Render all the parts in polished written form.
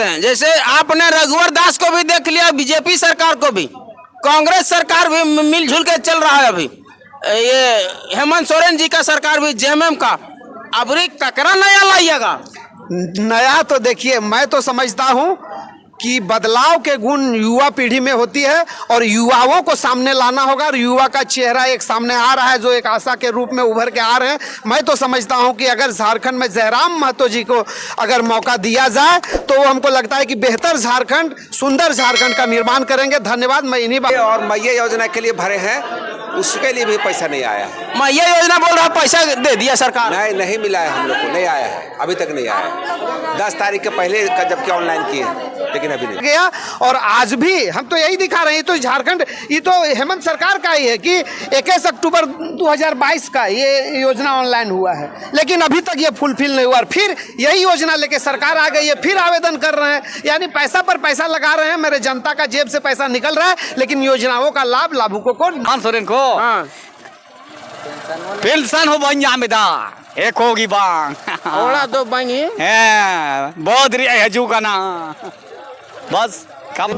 हैं। जैसे आपने रघुवर दास को भी देख लिया, बीजेपी सरकार को भी, कांग्रेस सरकार भी मिलजुल के चल रहा है। अभी ये हेमंत सोरेन जी का सरकार भी जेएमएम का, अबरी ककरा नया लाइएगा। नया तो देखिए, मैं तो समझता हूँ कि बदलाव के गुण युवा पीढ़ी में होती है और युवाओं को सामने लाना होगा। और युवा का चेहरा एक सामने आ रहा है जो एक आशा के रूप में उभर के आ रहे हैं। मैं तो समझता हूं कि अगर झारखंड में जयराम महतो जी को अगर मौका दिया जाए तो वो हमको लगता है कि बेहतर झारखंड, सुंदर झारखंड का निर्माण करेंगे। धन्यवाद। मैं इन्हीं और मैया योजना के लिए भरे हैं, उसके लिए भी पैसा नहीं आया है। मैया योजना बोल रहा, पैसा दे दिया सरकार? नहीं मिला है, हम लोग को नहीं आया है, अभी तक नहीं आया है। 10 तारीख के पहले का जबकि ऑनलाइन किए, लेकिन अभी नहीं गया। और आज भी हम तो यही दिखा रहे हैं, तो झारखंड, ये तो हेमंत सरकार का ही है कि 21 अक्टूबर 2022 का ये योजना ऑनलाइन हुआ है, लेकिन अभी तक ये फुलफिल नहीं हुआ। और फिर यही योजना लेके सरकार आ गई है, फिर आवेदन कर रहे हैं, यानी पैसा पर पैसा लगा रहे हैं। मेरे जनता का जेब से पैसा निकल रहा है, लेकिन योजनाओं का लाभ लाभुकों को सोरेन को हाँ। पेंशन हो बनिया में दा एक होगी बांग थोड़ा तो बंगी है बहुत हजू का ना बस कम।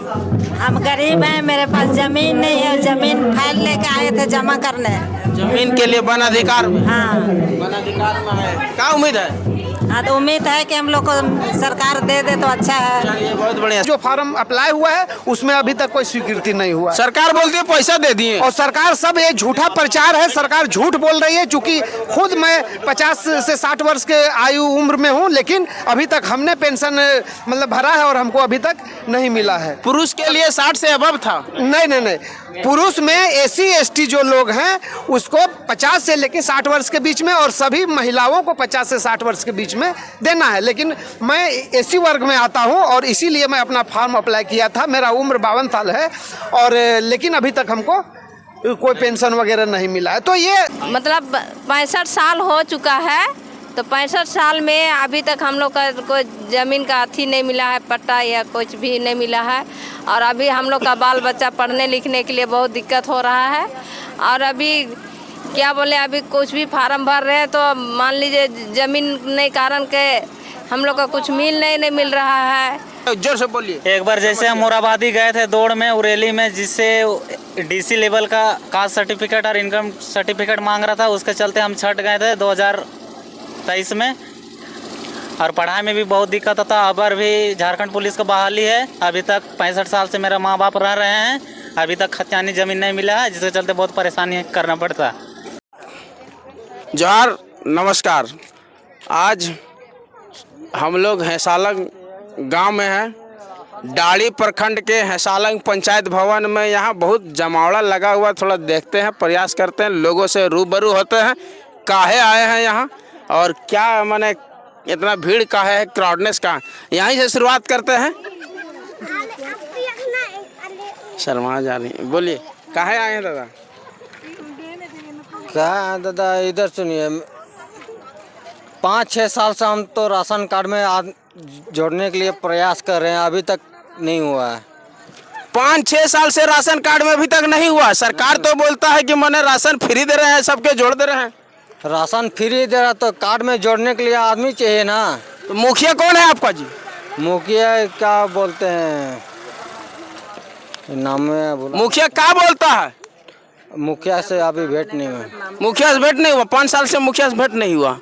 हम गरीब हैं, मेरे पास जमीन नहीं है, जमीन फाइल लेके आए थे जमा करने। जमीन के लिए वन अधिकार में, हाँ वन अधिकार में है। क्या उम्मीद है? हाँ, तो उम्मीद है कि हम लोग को सरकार दे दे तो अच्छा है। चलिए, बहुत बढ़िया। जो फार्म अप्लाई हुआ है उसमें अभी तक कोई स्वीकृति नहीं हुआ। सरकार बोलती है पैसा दे दिए, और सरकार सब ये झूठा प्रचार है। सरकार झूठ बोल रही है, चूंकि खुद मैं 50 से 60 वर्ष के आयु उम्र में हूँ, लेकिन अभी तक हमने पेंशन मतलब भरा है और हमको अभी तक नहीं मिला है। पुरुष के लिए 60 से अबव था। नहीं, पुरुष में एसी एसटी जो लोग हैं उसको 50 से लेकर 60 वर्ष के बीच में, और सभी महिलाओं को 50 से 60 वर्ष के बीच में देना है। लेकिन मैं एसी वर्ग में आता हूं और इसीलिए मैं अपना फॉर्म अप्लाई किया था। मेरा उम्र 52 साल है, और लेकिन अभी तक हमको कोई पेंशन वगैरह नहीं मिला है। तो ये मतलब 65 साल हो चुका है, तो 65 साल में अभी तक हम लोग का कोई ज़मीन का अथी नहीं मिला है, पट्टा या कुछ भी नहीं मिला है। और अभी हम लोग का बाल बच्चा पढ़ने लिखने के लिए बहुत दिक्कत हो रहा है। और अभी क्या बोले, अभी कुछ भी फार्म भर रहे हैं तो मान लीजिए ज़मीन नहीं कारण के हम लोग का कुछ नहीं मिल रहा है। जोर से बोलिए। एक बार जैसे हम मोराबादी गए थे दौड़ में उरेली में, जिससे डीसी लेवल का कास्ट सर्टिफिकेट और इनकम सर्टिफिकेट मांग रहा था, उसके चलते हम छट गए थे 2023 में। और पढ़ाई में भी बहुत दिक्कत होता। अबर भी झारखंड पुलिस का बहाली है। अभी तक 65 साल से मेरा माँ बाप रह रहे हैं, अभी तक खतियानी ज़मीन नहीं मिला है, जिसके चलते बहुत परेशानी करना पड़ता है। जोहार, नमस्कार। आज हम लोग हैसालंग गांव में हैं, डाड़ी प्रखंड के हैसालंग पंचायत भवन में। यहाँ बहुत जमावड़ा लगा हुआ, थोड़ा देखते हैं, प्रयास करते हैं, लोगों से रूबरू होते हैं। काहे आए हैं यहाँ और क्या माने इतना भीड़ काहे है, क्राउडनेस का, यहीं से शुरुआत करते हैं। शर्मा जा रही, बोलिए काहे आए हैं दादा? क्या दादा, इधर सुनिए, 5-6 साल से हम तो राशन कार्ड में जोड़ने के लिए प्रयास कर रहे हैं, अभी तक नहीं हुआ है। 5-6 साल से राशन कार्ड में अभी तक नहीं हुआ। सरकार तो बोलता है कि मैंने राशन फ्री दे रहे हैं, सबके जोड़ दे रहे हैं। राशन फ्री दे रहा तो कार्ड में जोड़ने के लिए आदमी चाहिए ना। तो मुखिया कौन है आपका जी? मुखिया क्या बोलते हैं, नाम है बोला। मुखिया क्या बोलता है? मुखिया से अभी भेंट नहीं हुआ। मुखिया से भेंट नहीं हुआ? 5 साल से मुखिया से भेंट नहीं हुआ।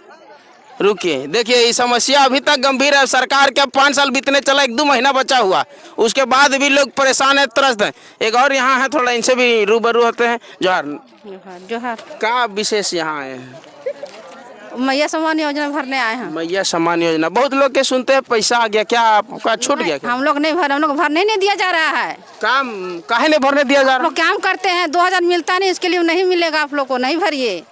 रुकिए, देखिए ये समस्या अभी तक गंभीर है। सरकार के 5 साल बीतने चला, 1-2 महीना बचा हुआ, उसके बाद भी लोग परेशान है, त्रस्त है। एक और यहाँ है, थोड़ा इनसे भी रूबरू होते हैं। जोहार, क्या विशेष यहाँ आए हैं? मैया सम्मान योजना भरने आए हैं। मैया सम्मान योजना, बहुत लोग के सुनते हैं पैसा आ गया, क्या आपका छूट गया क्या? हम लोग नहीं भर, हम लोग भरने नहीं दिया जा रहा है। काम काहे नहीं भरने दिया जा रहा? लोग काम करते हैं, 2000 मिलता नहीं, इसके लिए नहीं मिलेगा आप लोग को, नहीं भरिए।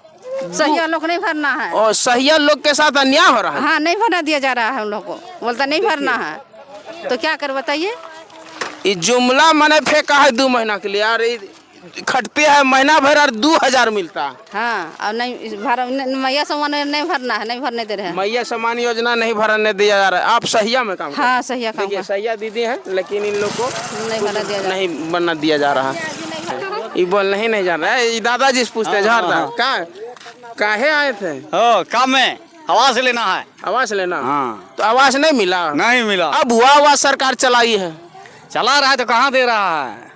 सहिया लोग नहीं भरना है। और सहिया लोग के साथ अन्याय हो रहा है। हाँ, नहीं भरना दिया जा रहा है, हम लोग को बोलता नहीं भरना है, तो क्या कर बताइए। ये जुमला मैंने फेंका है 2 महीना के लिए यार, खटते हैं महीना भर और 2000 मिलता है। हाँ, और नहीं मैया सम्मान नहीं भरना है, नहीं भरने दे रहे हैं। मैया सम्मान योजना नहीं भरने दिया जा रहा है। आप सहिया में काम? हाँ, सहिया काम। देखिए सहिया दीदी है, लेकिन इन लोग को नहीं बनना दिया जा रहा है। ये बोलना ही नहीं जान रहा है। दादाजी से पूछते हैं, काहे आए थे? ओ काम में आवास लेना है। आवास लेना? हाँ। तो आवास नहीं मिला? नहीं मिला। अब हुआ आवास सरकार चलाई है, चला रहा है तो कहाँ दे रहा है?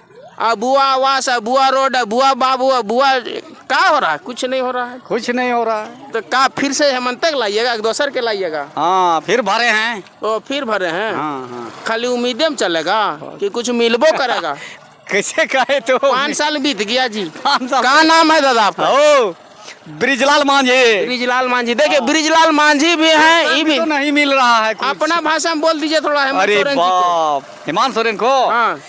अबुआ आवास, अबुआ रोड, अबुआ बाबू, अबुआ क्या हो रहा है? कुछ नहीं हो रहा है। कुछ नहीं हो रहा है। तो का फिर से हेमंत तक लाइएगा, दोसर के लाइएगा? हाँ, फिर भरे हैं। तो फिर भरे हैं? हाँ हाँ। खाली उम्मीदें में चलेगा कि कुछ मिलबो करेगा? कैसे कहे तो 5 साल बीत गया जी। 5 साल। क्या नाम है दादा आपका? ओ ब्रिजलाल मांझी। ब्रिजलाल मांझी। देखिए ब्रिजलाल मांझी भी हैं, ये भी तो नहीं मिल रहा है कुछ। अपना भाषा में बोल दीजिए थोड़ा हेमंत अरे सोरेन जी को। बाप, हेमंत सोरेन को हाँ,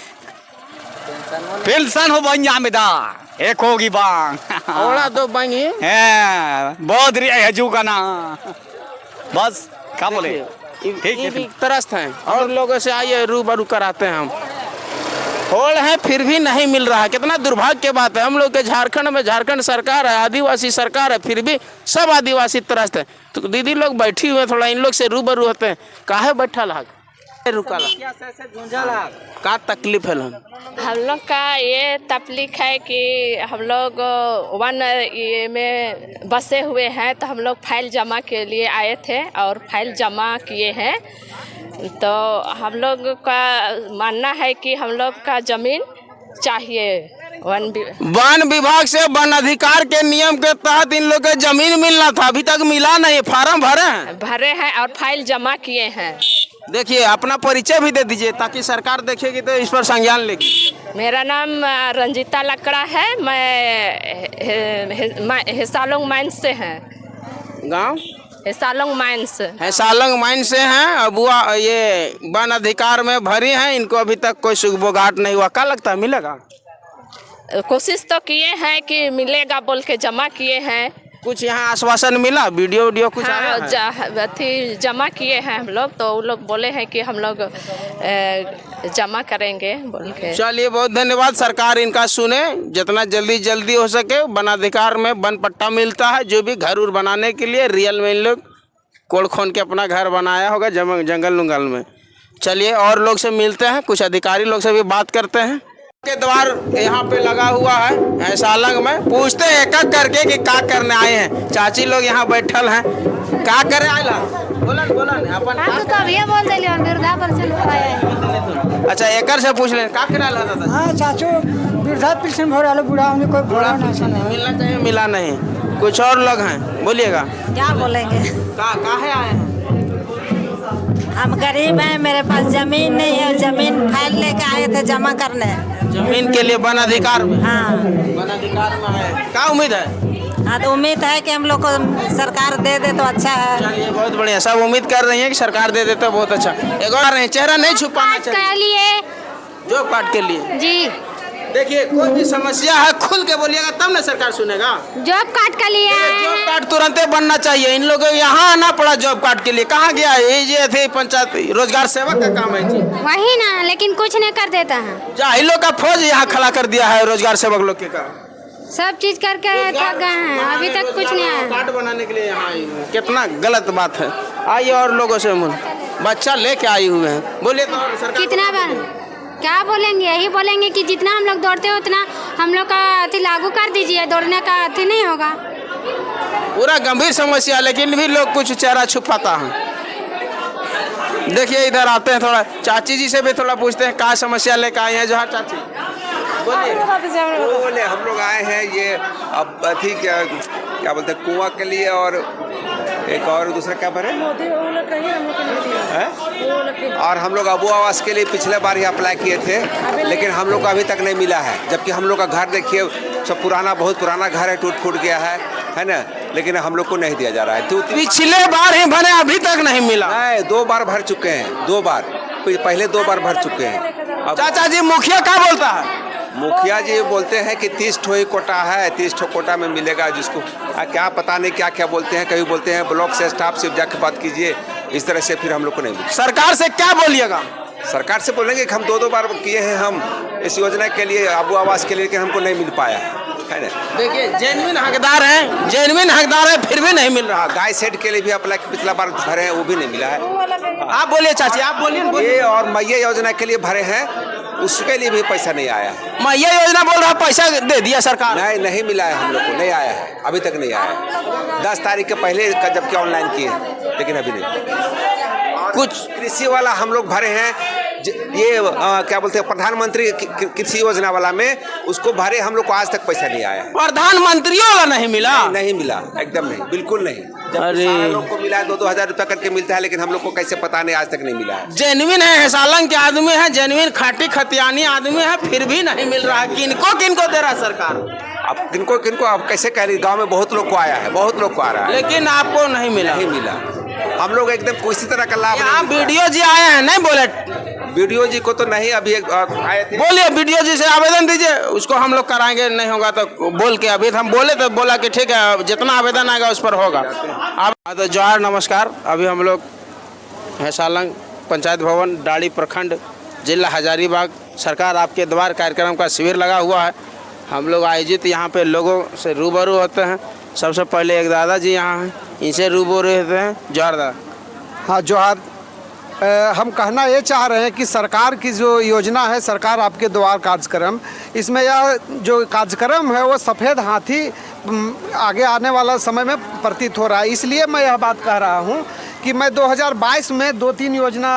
पेंशन हो बंजा में दा एक होगी बांग ओड़ा दो बांगी। है बहुत रिया है जू का ना। बस क्या बोले। ठीक ये भी है। तरस्त हैं और लोगों से आइए रूबरू कराते हैं हम। होड़ है फिर भी नहीं मिल रहा है, कितना दुर्भाग्य की बात है। हम लोग के झारखंड में झारखंड सरकार है, आदिवासी सरकार है, फिर भी सब आदिवासी त्रस्त है। तो दीदी लोग बैठी हुए, थोड़ा इन लोग से रूबरू होते हैं। काहे बैठा लाग रुका का तकलीफ है? हम लोग का ये तकलीफ है कि हम लोग वन ये में बसे हुए हैं, तो हम लोग फाइल जमा के लिए आए थे और फाइल जमा किए हैं। तो हम लोग का मानना है कि हम लोग का ज़मीन चाहिए। वन विभाग से वन अधिकार के नियम के तहत इन लोग के जमीन मिलना था, अभी तक मिला नहीं। फार्म भरे हैं और फाइल जमा किए हैं। देखिए अपना परिचय भी दे दीजिए ताकि सरकार देखेगी तो इस पर संज्ञान लेगी। मेरा नाम रंजीता लकड़ा है, मैं हिसालोंग माइंस से हैं। गांव हिसालोंग माइंस है, सालंग माइन से हैं। अबुआ ये वन अधिकार में भरी हैं, इनको अभी तक कोई सुगबोगाट नहीं हुआ। क्या लगता है मिलेगा? कोशिश तो किए हैं कि मिलेगा बोल के जमा किए हैं। कुछ यहाँ आश्वासन मिला? वीडियो कुछ आया है? अथी जमा किए हैं हम लोग, तो वो लोग बोले हैं कि हम लोग जमा करेंगे बोल के। चलिए बहुत धन्यवाद। सरकार इनका सुने, जितना जल्दी हो सके वनाधिकार में वन पट्टा मिलता है। जो भी घर उर बनाने के लिए रियल में इन लोग कोड़ खोन के अपना घर बनाया होगा जंगल उंगल में। चलिए और लोग से मिलते हैं, कुछ अधिकारी लोग से भी बात करते हैं। के द्वार यहाँ पे लगा हुआ है सालंग में। पूछते हैं एक एक करके कि क्या करने आए हैं। चाची लोग यहाँ बैठल हैं, क्या करे आए ला? बोलन अपन अच्छा एकर से पूछ लें क्या करे आए दादा? हाँ चाचू वृद्धा पेंशन भर वाले बूढ़ा हमने कोई बड़ा मिलना चाहिए, मिला नहीं। कुछ और लोग हैं, बोलिएगा क्या बोलेंगे? काहे आए हैं? हम गरीब हैं, मेरे पास जमीन नहीं है। जमीन फाइल लेके आए थे जमा करने। जमीन के लिए वन अधिकार में? हाँ वन अधिकार में है। क्या उम्मीद है? हाँ तो उम्मीद है कि हम लोग को सरकार दे दे तो अच्छा है। चलिए बहुत बढ़िया, सब उम्मीद कर रही हैं कि सरकार दे दे तो बहुत अच्छा। एक और चेहरा नहीं छुपाना चाहिए। जॉब कार्ड के लिए जी देखिए कोई भी समस्या है खुल के बोलिएगा तब ना सरकार सुनेगा। जॉब कार्ड का लिए जॉब कार्ड तुरंत बनना चाहिए। इन लोगों को यहाँ आना पड़ा जॉब कार्ड के लिए। कहाँ गया है ये थे पंचायत रोजगार सेवक का काम है जी। वही ना, लेकिन कुछ नहीं कर देता है। जाहिलों का फौज यहाँ खड़ा कर दिया है रोजगार सेवक लोग के का। सब चीज करके थक गए हैं, अभी तक कुछ नहीं आया। कार्ड बनाने के लिए यहाँ आई हूँ, कितना गलत बात है। आइए और लोगों से बच्चा लेके आई हुए हैं, बोलिए तो और सरकार कितना बार क्या बोलेंगे? यही बोलेंगे कि जितना हम लोग दौड़ते हैं उतना हम लोग का अति लागू कर दीजिए। दौड़ने का अति नहीं होगा। पूरा गंभीर समस्या, लेकिन भी लोग कुछ चेहरा छुपाता है। देखिए इधर आते हैं, थोड़ा चाची जी से भी थोड़ा पूछते हैं क्या समस्या लेकर आए हैं। जहाँ चाची बोले हम लोग आए हैं ये अब अथी क्या बोलते हैं कुआं के लिए, और एक और दूसरा क्या भरे और हम लोग अबू आवास के लिए पिछले बार ही अप्लाई किए थे, लेकिन हम लोग को अभी तक नहीं मिला है। जबकि हम लोग का घर देखिए सब पुराना, बहुत पुराना घर है, टूट फूट गया है ना, लेकिन हम लोग को नहीं दिया जा रहा है। तो पिछले बार ही भरे, अभी तक नहीं मिला। नहीं, 2 बार भर चुके हैं, 2 बार, पहले 2 बार भर चुके हैं। चाचा जी मुखिया क्या बोलता है? मुखिया जी बोलते हैं कि 30 ठो ही कोटा है, 30 ठो कोटा में मिलेगा जिसको। क्या पता नहीं क्या क्या बोलते हैं। कभी बोलते हैं ब्लॉक से स्टाफ से जाकर बात कीजिए, इस तरह से फिर हम लोग को नहीं मिला। सरकार से क्या बोलिएगा? सरकार से बोलेंगे कि हम 2 बार किए हैं हम इस योजना के लिए, अबू आवास के लिए, लेकिन हमको नहीं मिल पाया है ना। देखिए जेन्युइन हकदार है, फिर भी नहीं मिल रहा। गाय सेट के लिए भी अप्लाई पिछला बार भरे हैं, वो भी नहीं मिला है। आप बोलिए चाची, आप बोलिए। ये और मैया योजना के लिए भरे हैं, उसके लिए भी पैसा नहीं आया है। मैं ये योजना बोल रहा हूँ पैसा दे दिया सरकार। नहीं मिला है, हम लोग को नहीं आया है, अभी तक नहीं आया है। 10 तारीख के पहले जबकि ऑनलाइन किए, लेकिन अभी नहीं। कुछ कृषि वाला हम लोग भरे हैं, ये क्या बोलते हैं प्रधानमंत्री कृषि योजना वाला में, उसको भरे, हम लोग को आज तक पैसा नहीं आया। प्रधानमंत्रियों वाला नहीं मिला? नहीं मिला, एकदम नहीं, बिल्कुल नहीं। अरे लोग को मिला है 2-2 हज़ार रुपया करके मिलता है, लेकिन हम लोग को कैसे पता नहीं, आज तक नहीं मिला है। जेन्युइन है, हैसालंग के आदमी है, जेन्युइन खाटी खतियानी आदमी है, फिर भी नहीं मिल रहा। किनको किनको दे रहा सरकार? अब किनको आप कैसे कह रही? गाँव में बहुत लोग को आया है, बहुत लोग को आ रहा है, लेकिन आपको नहीं मिला? नहीं मिला। हम लोग एकदम किसी तरह का लाभ। यहाँ वीडियो जी आए हैं, नहीं बोले? वीडियो जी को तो नहीं, अभी आए थे। बोलिए, वीडियो जी से आवेदन दीजिए, उसको हम लोग कराएंगे, नहीं होगा तो बोल के। अभी हम बोले तो बोला कि ठीक है, जितना आवेदन आएगा उस पर होगा। अब तो जोहार, नमस्कार। अभी हम लोग हैसालंग पंचायत भवन, डाड़ी प्रखंड, जिला हजारीबाग, सरकार आपके द्वार कार्यक्रम का शिविर लगा हुआ है। हम लोग आयोजित यहाँ पे लोगों से रूबरू होते हैं। सबसे पहले एक दादा जी यहाँ हैं, इनसे रूबरू होते हैं। जोहार दादा। हाँ जोहार। हम कहना ये चाह रहे हैं कि सरकार की जो योजना है, सरकार आपके द्वार कार्यक्रम, इसमें यह जो कार्यक्रम है वो सफ़ेद हाथी आगे आने वाला समय में प्रतीत हो रहा है। इसलिए मैं यह बात कह रहा हूँ कि मैं 2022 में 2-3 योजना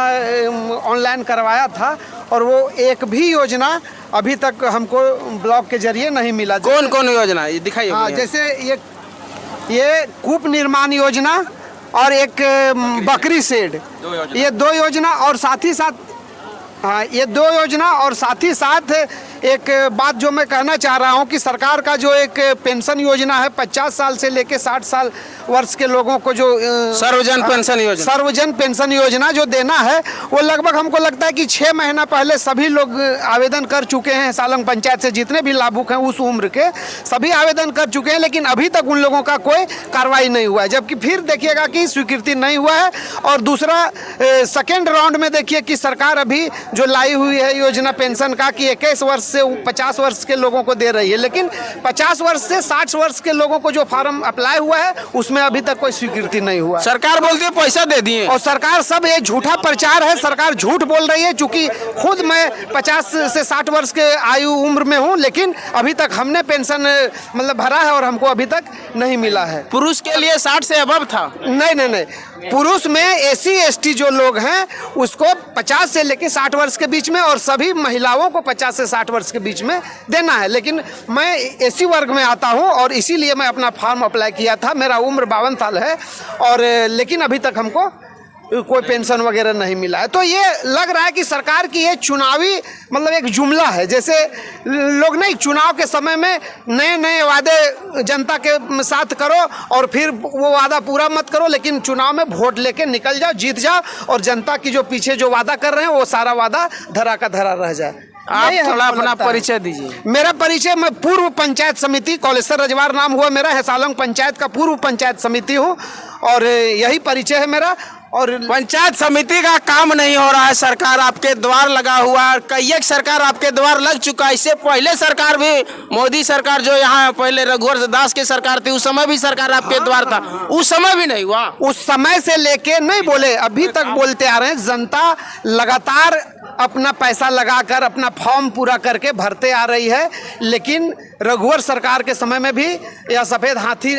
ऑनलाइन करवाया था, और वो एक भी योजना अभी तक हमको ब्लॉक के जरिए नहीं मिला। कौन कौन योजना ये दिखाइए? हाँ, जैसे ये कूप निर्माण योजना और एक बकरी शेड, ये 2 योजना, और साथ ही साथ हाँ, ये 2 योजना, और साथ ही साथ एक बात जो मैं कहना चाह रहा हूँ कि सरकार का जो एक पेंशन योजना है, 50 साल से लेके 60 साल वर्ष के लोगों को जो सर्वजन पेंशन योजना, सर्वजन पेंशन योजना जो देना है, वो लगभग हमको लगता है कि 6 महीना पहले सभी लोग आवेदन कर चुके हैं। हैसालंग पंचायत से जितने भी लाभुक हैं उस उम्र के सभी आवेदन कर चुके हैं, लेकिन अभी तक उन लोगों का कोई कार्रवाई नहीं हुआ है। जबकि फिर देखिएगा कि स्वीकृति नहीं हुआ है। और दूसरा, सेकेंड राउंड में देखिए कि सरकार अभी जो लाई हुई है योजना पेंशन का, कि 21 वर्ष से 50 वर्ष के लोगों को दे रही है, लेकिन 50 वर्ष से 60 वर्ष के लोगों को जो फॉर्म अप्लाई हुआ है उसमें अभी तक कोई स्वीकृति नहीं हुआ। सरकार बोलती है पैसा दे दिए, और सरकार सब ये झूठा प्रचार है, सरकार झूठ बोल रही है। चूंकि खुद मैं 50 से 60 वर्ष के आयु उम्र में हूँ, लेकिन अभी तक हमने पेंशन मतलब भरा है और हमको अभी तक नहीं मिला है। पुरुष के लिए 60 से अबव था? नहीं, पुरुष में SC ST जो लोग हैं उसको 50 से लेके 60 वर्ष के बीच में, और सभी महिलाओं को 50 से 60 वर्ष के बीच में देना है। लेकिन मैं SC वर्ग में आता हूं, और इसीलिए मैं अपना फॉर्म अप्लाई किया था। मेरा उम्र 52 साल है, और लेकिन अभी तक हमको कोई पेंशन वगैरह नहीं मिला है। तो ये लग रहा है कि सरकार की ये चुनावी मतलब एक जुमला है। जैसे लोग नहीं, चुनाव के समय में नए वादे जनता के साथ करो और फिर वो वादा पूरा मत करो, लेकिन चुनाव में वोट लेके निकल जाओ, जीत जाओ, और जनता की जो पीछे जो वादा कर रहे हैं वो सारा वादा धरा का धरा रह जाए। आप थोड़ा अपना परिचय दीजिए। मेरा परिचय, मैं पूर्व पंचायत समिति, कौलेश्वर रजवार नाम हुआ मेरा, हैसालंग पंचायत का पूर्व पंचायत समिति हूँ, और यही परिचय है मेरा। और पंचायत समिति का काम नहीं हो रहा है, सरकार आपके द्वार लगा हुआ है। कई एक सरकार आपके द्वार लग चुका है। इससे पहले सरकार भी, मोदी सरकार जो यहाँ पहले रघुवर दास की सरकार थी, उस समय भी सरकार आपके द्वार था, उस समय भी नहीं हुआ। उस समय से लेके नहीं बोले, अभी तक बोलते आ रहे हैं। जनता लगातार अपना पैसा लगाकर अपना फॉर्म पूरा करके भरते आ रही है, लेकिन रघुवर सरकार के समय में भी यह सफ़ेद हाथी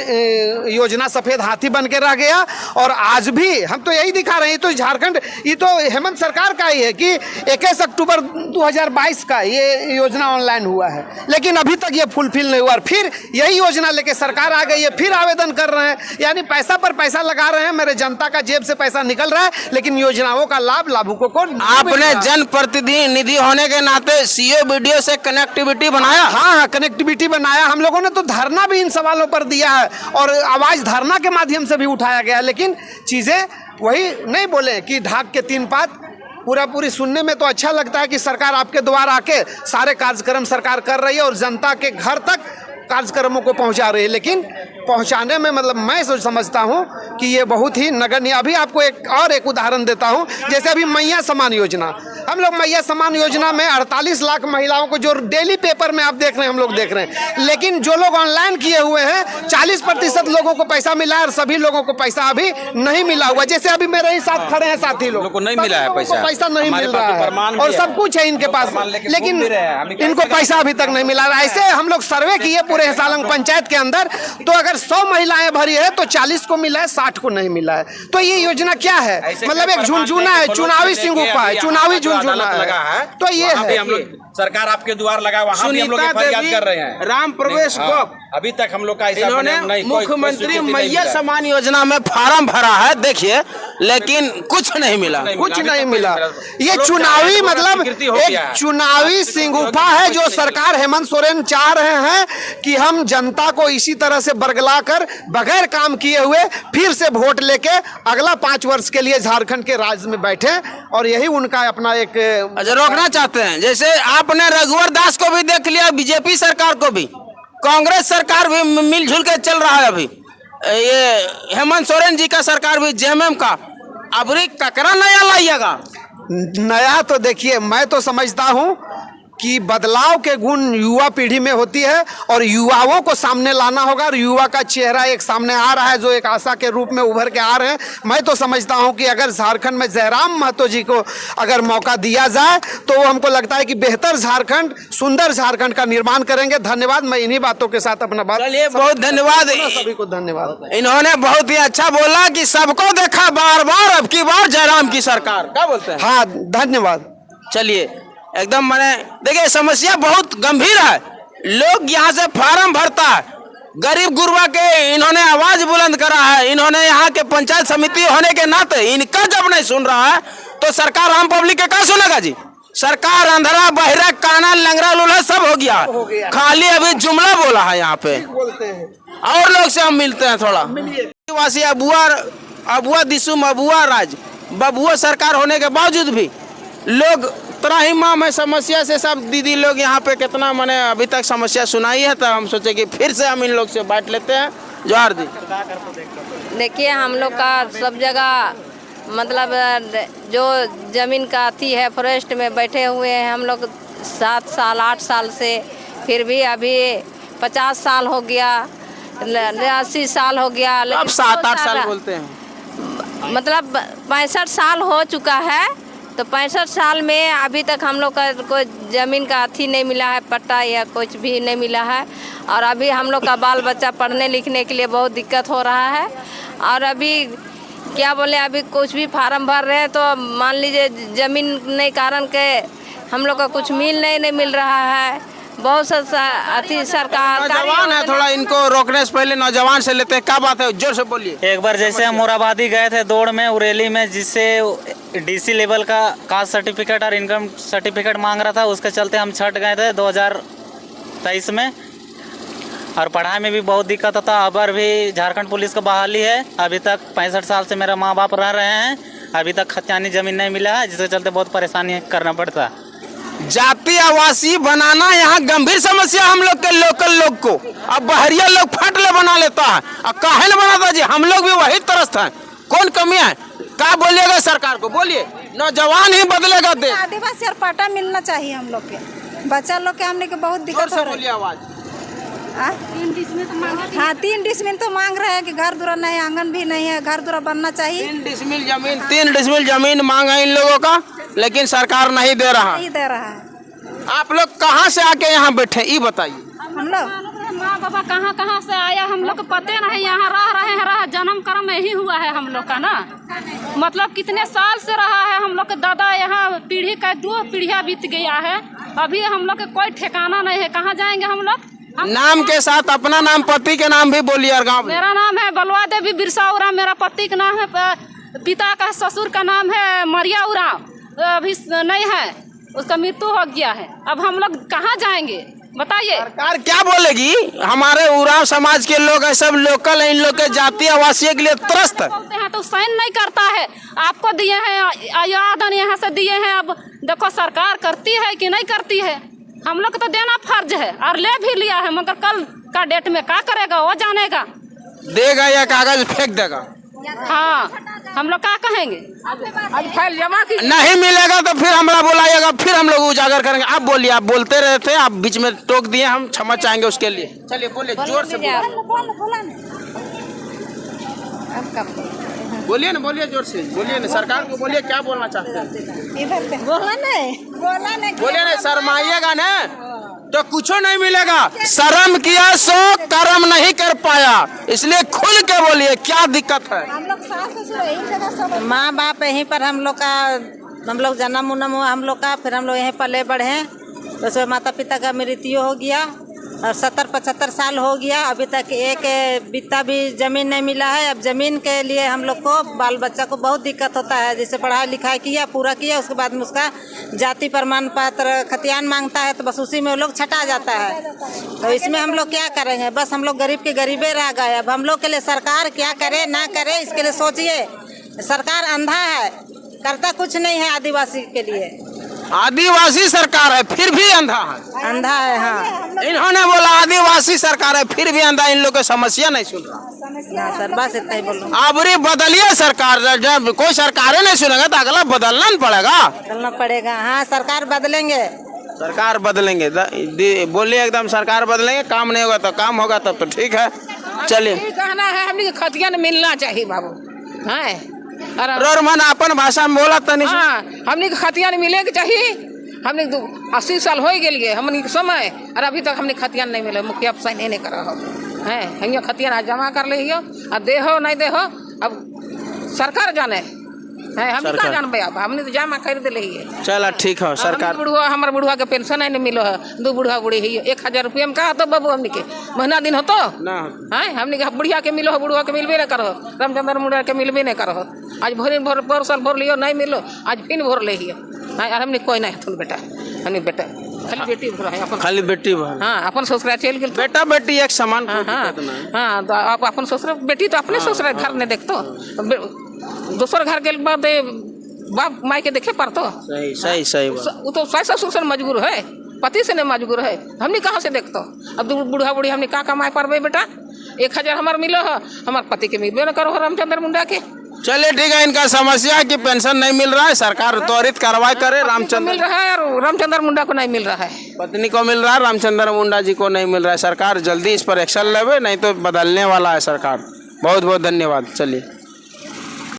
योजना सफ़ेद हाथी बन के रह गया। और आज भी हम तो यही दिखा रहे हैं, तो झारखंड, ये तो हेमंत सरकार का ही है कि 21 अक्टूबर 2022 का ये योजना ऑनलाइन हुआ है, लेकिन अभी तक ये फुलफिल नहीं हुआ। और फिर यही योजना लेके सरकार आ गई है, फिर आवेदन कर रहे हैं, यानी पैसा पर पैसा लगा रहे हैं। मेरे जनता का जेब से पैसा निकल रहा है, लेकिन योजनाओं का लाभ लाभुकों को आपने जनप्रतिनिधि होने के नाते सीओ वीडियो से कनेक्टिविटी बनाया? हाँ, कनेक्टिविटी बनाया। हम लोगों ने तो धरना भी इन सवालों पर दिया है, और आवाज धरना के माध्यम से भी उठाया गया, लेकिन चीजें वही नहीं बोले कि ढाक के 3 पात। पूरी सुनने में तो अच्छा लगता है कि सरकार आपके द्वार आके सारे कार्यक्रम सरकार कर रही है और जनता के घर तक कार्यक्रमों को पहुंचा रही है, लेकिन पहुंचाने में मतलब मैं समझता हूं कि ये बहुत ही नगण्य। अभी आपको एक उदाहरण देता हूं, जैसे अभी मैया सम्मान योजना, हम लोग मैया सम्मान योजना में 48 लाख महिलाओं को जो डेली पेपर में आप देख रहे हैं, हम लोग देख रहे हैं, लेकिन जो लोग ऑनलाइन किए हुए हैं 40% लोगों को पैसा मिला है और सभी लोगों को पैसा अभी नहीं मिला हुआ। जैसे अभी मेरे ही साथ खड़े हैं साथी लोग को नहीं मिला है पैसा नहीं मिल रहा है और सब कुछ है इनके पास, लेकिन इनको पैसा अभी तक नहीं मिला। ऐसे हम लोग सर्वे किए पूरे हिसालंग पंचायत के अंदर, तो अगर 100 महिलाएं भरी है तो 40 को मिला है, 60 को नहीं मिला है। तो ये योजना क्या है? मतलब एक झुनझुना है, चुनावी सिंगुप्पा है, चुनावी झुनझुना है। तो ये है सरकार आपके द्वार लगा, वहाँ भी हम लोग फरियाद कर रहे हैं। राम प्रवेश गोप अभी तक हम लोग का ऐसा इन्होंने मुख्यमंत्री मैया सम्मान योजना में फार्म भरा है, देखिए, लेकिन कुछ नहीं मिला, कुछ नहीं मिला। ये चुनावी मतलब एक चुनावी सिंगुफा है जो सरकार हेमंत सोरेन चाह रहे हैं कि हम जनता को इसी तरह से बरगला कर बगैर काम किए हुए फिर से वोट लेके अगला 5 वर्ष के लिए झारखंड के राज में बैठे, और यही उनका अपना एक रोकना चाहते हैं। जैसे आपने रघुवर दास को भी देख लिया, बीजेपी सरकार को भी, कांग्रेस सरकार भी मिलजुल के चल रहा है। अभी ये हेमंत सोरेन जी का सरकार भी जेएमएम का, अबरी ककरा नया लाइएगा। नया तो देखिए, मैं तो समझता हूं कि बदलाव के गुण युवा पीढ़ी में होती है और युवाओं को सामने लाना होगा, और युवा का चेहरा एक सामने आ रहा है जो एक आशा के रूप में उभर के आ रहे हैं। मैं तो समझता हूं कि अगर झारखंड में जयराम महतो जी को अगर मौका दिया जाए तो वो हमको लगता है कि बेहतर झारखंड, सुंदर झारखंड का निर्माण करेंगे। धन्यवाद। मैं इन्हीं बातों के साथ अपना बात, चलिए, बहुत धन्यवाद, सभी को धन्यवाद। इन्होंने बहुत ही अच्छा बोला कि सबको देखा बार बार, अब की बार जयराम की सरकार, क्या बोलते हैं? हाँ, धन्यवाद। चलिए, एकदम मैंने देखिए, समस्या बहुत गंभीर है। लोग यहाँ से फार्म भरता है, गरीब गुरबा के इन्होंने आवाज बुलंद करा है। इन्होंने यहाँ के पंचायत समिति होने के नाते इनका जब नहीं सुन रहा है तो सरकार आम पब्लिक के क्या सुनेगा जी? सरकार अंधरा बहिरा काना लंगड़ा लूल्हा सब हो गया, खाली अभी जुमला बोला है यहाँ पे। और लोग से हम मिलते हैं थोड़ा, वासी अबुआ दिसुम अबुआ राज बबुआ सरकार होने के बावजूद भी लोग त्राहिमा में समस्या से, सब दीदी लोग यहाँ पे कितना मैंने अभी तक समस्या सुनाई है, तो हम सोचे कि फिर से हम इन लोग से बांट लेते हैं। जोहार दी। देखिए, हम लोग का सब जगह मतलब जो ज़मीन का अथी है, फॉरेस्ट में बैठे हुए हैं हम लोग 7 साल 8 साल से, फिर भी अभी 50 साल हो गया, 80 साल हो गया, अब 7-8 साल बोलते हैं, मतलब 65 साल हो चुका है। तो 65 साल में अभी तक हम लोग का कोई ज़मीन का अथी नहीं मिला है, पट्टा या कुछ भी नहीं मिला है। और अभी हम लोग का बाल बच्चा पढ़ने लिखने के लिए बहुत दिक्कत हो रहा है। और अभी क्या बोले, अभी कुछ भी फार्म भर रहे हैं तो मान लीजिए ज़मीन नहीं कारण के हम लोग का कुछ नहीं मिल रहा है। बहुत सा अति सरकार नौजवान है, थोड़ा इनको रोकने से पहले नौजवान से लेते हैं। क्या बात है, जोर से बोलिए। एक बार जैसे हम मोराबादी गए थे दौड़ में, उरेली में, जिससे डीसी लेवल का कास्ट सर्टिफिकेट और इनकम सर्टिफिकेट मांग रहा था, उसके चलते हम छट गए थे 2023 में। और पढ़ाई में भी बहुत दिक्कत होता। अबर भी झारखंड पुलिस का बहाली है, अभी तक 65 साल से मेरा माँ बाप रह रहे हैं, अभी तक खतियानी ज़मीन नहीं मिला है, जिसके चलते बहुत परेशानी करना पड़ता है। जाति आवासीय बनाना यहाँ गंभीर समस्या हम लोग के लोकल लोग को। अब बहरिया लोग फटले बना लेता है, अब काहे न बनाता जी? हम लोग भी वही तरस हैं, कौन कमी है? क्या बोलिएगा सरकार को? बोलिए, नौजवान ही बदलेगा देश। आदिवासी और पट्टा मिलना चाहिए हम लोग के बच्चा लोग के, हमने के बहुत दिक्कत हो रही है। आवाज 3 डिसमिल तो मांग रहे हैं कि घर दूरा नहीं, आंगन भी नहीं है, घर दूरा बनना चाहिए। 3 डिसमिल जमीन मांगा इन लोगों का, लेकिन सरकार नहीं दे रहा है। आप लोग कहाँ से आके यहाँ बैठे, ये बताइए। हम लोग माँ बाबा कहाँ से आया, हम लोग को पते नहीं, यहाँ रह रहे हैं, जन्म कर्म यही हुआ है हम लोग का ना। मतलब कितने साल से रहा है हम लोग के दादा, यहाँ पीढ़ी का 2 पीढ़ियाँ बीत गया है, अभी हम लोग का कोई ठिकाना नहीं है। कहाँ जाएंगे हम लोग? नाम के साथ अपना नाम, पति के नाम भी बोलिए। और गाँव मेरा नाम है बलवा देवी बिरसा उराम, मेरा पति का नाम है, पिता का ससुर का नाम है मरिया उराम, अभी नहीं है, उसका मृत्यु हो गया है। अब हम लोग कहाँ जाएंगे बताइए? सरकार क्या बोलेगी? हमारे उराव समाज के लोग है, सब लोकल है, इन लोग के जाति आवासीय के लिए त्रस्त बोलते हैं तो साइन नहीं करता है। आपको दिए हैं आयादन, यहाँ से दिए हैं, अब देखो सरकार करती है कि नहीं करती है। हम लोग को तो देना फर्ज है और ले भी लिया है, मगर कल का डेट में क्या करेगा वो जानेगा। देगा या कागज फेंक देगा? हाँ, हम लोग क्या कहेंगे? आज फाइल जमा की नहीं मिलेगा तो फिर हमारा बुलाइएगा, फिर हम लोग उजागर करेंगे। आप बोलिए, आप बोलते रहे थे, आप बीच में टोक दिए, हम क्षमा चाहेंगे उसके लिए। चलिए बोलिए, जोर से बोलिए ना, बोलिए जोर से बोलिए ना, सरकार को बोलिए क्या बोलना चाहते हैं। बोलिए ना, शर्माइएगा ना तो कुछ नहीं मिलेगा। शर्म किया सो कर्म नहीं कर पाया, इसलिए खुल के बोलिए क्या दिक्कत है। हम लोग सास ससुर यही जगह सब माँ बाप यहीं पर हम लोग जन्म उन्म हुआ हम लोग का, फिर हम लोग यहीं पले बढ़े हैं। तो उसमें माता पिता का मृत्यु हो गया और 70-75 साल हो गया, अभी तक एक बित्ता भी जमीन नहीं मिला है। अब जमीन के लिए हम लोग को बाल बच्चा को बहुत दिक्कत होता है। जैसे पढ़ाई लिखाई किया, पूरा किया, उसके बाद में उसका जाति प्रमाण पत्र खतियान मांगता है, तो बस उसी में वो लोग छटा जाता है। तो इसमें हम लोग क्या करेंगे? बस हम लोग गरीब के गरीबे रह गए। अब हम लोग के लिए सरकार क्या करे ना करे, इसके लिए सोचिए। सरकार अंधा है, करता कुछ नहीं है आदिवासी के लिए। आदिवासी सरकार है फिर भी अंधा है, अंधा है। हाँ, इन्होंने बोला आदिवासी सरकार है फिर भी अंधा, इन लोग की समस्या नहीं सुन रहा। ना सर, बस इतना ही बोलूँ। अबरी बदलिए सरकार, जब कोई सरकारें नहीं सुनेगा तो अगला बदलना पड़ेगा। बदलना पड़ेगा। हाँ, सरकार बदलेंगे, सरकार बदलेंगे, बोलिए एकदम सरकार बदलेंगे। काम नहीं होगा तो काम होगा तब तो ठीक है। चलिए, कहना है हमने खतियान मिलना चाहिए बाबू। हाँ, रोरमन अपन भाषा में बोला तनी। हाँ, हमने खतियान मिले के चाहिए। हमने 80 साल हो गए हमने समय, और अभी तक हमने खतियान नहीं मिले। मुखिया साइन नहीं करा हो है, हम खतियान जमा कर ले हो, अब दे हो नहीं दे हो, अब सरकार जाने है, हम क्या जानबे। अब हमने तो जमा कर दे है। चला ठीक है। सरकार बुढ़वा हमारे बुढ़वा के पेंशन नहीं मिलो है, 2 बुढ़वा बुढ़ी है, 1000 रुपये में कहा तो बाबू हमने के महीना दिन हो तो है। हमने के बुढ़िया के मिलो, बुढ़वा के मिलबे नहीं करो, रामचंद्र मुंडा के मिलबे नहीं करो। आज भोर साल भोर लियो नहीं मिलो, आज फिर भोर ले हमने कोई नहीं तुम बेटा, हमने बेटा खाली बेटी भर है, खाली बेटी भर। हाँ, अपन ससुरा चल गए, बेटा बेटी एक समान। हाँ, तो आप अपन ससुरा बेटी तो अपने ससुरा घर नहीं देखतो, दूसर घर के बाद बाप माई के देखे पड़तो। सही सही सही बात। वो तो सास ससुर से मजबूर है, पति से नहीं मजबूर है। हमने कहाँ से देखतो? अब बूढ़ा बूढ़ी हमने का कमाए पारबे बेटा? 1000 हमारे मिलो है, हमारे पति के मिलबे न करो रामचंद्र मुंडा के। चलिए ठीक है, इनका समस्या है कि पेंशन नहीं मिल रहा है, सरकार त्वरित कार्रवाई करे। रामचंद्र मिल रहा है और रामचंद्र मुंडा को नहीं मिल रहा है, पत्नी को मिल रहा है, रामचंद्र मुंडा जी को नहीं मिल रहा है। सरकार जल्दी इस पर एक्शन लेवे, नहीं तो बदलने वाला है सरकार। बहुत बहुत धन्यवाद। चलिए।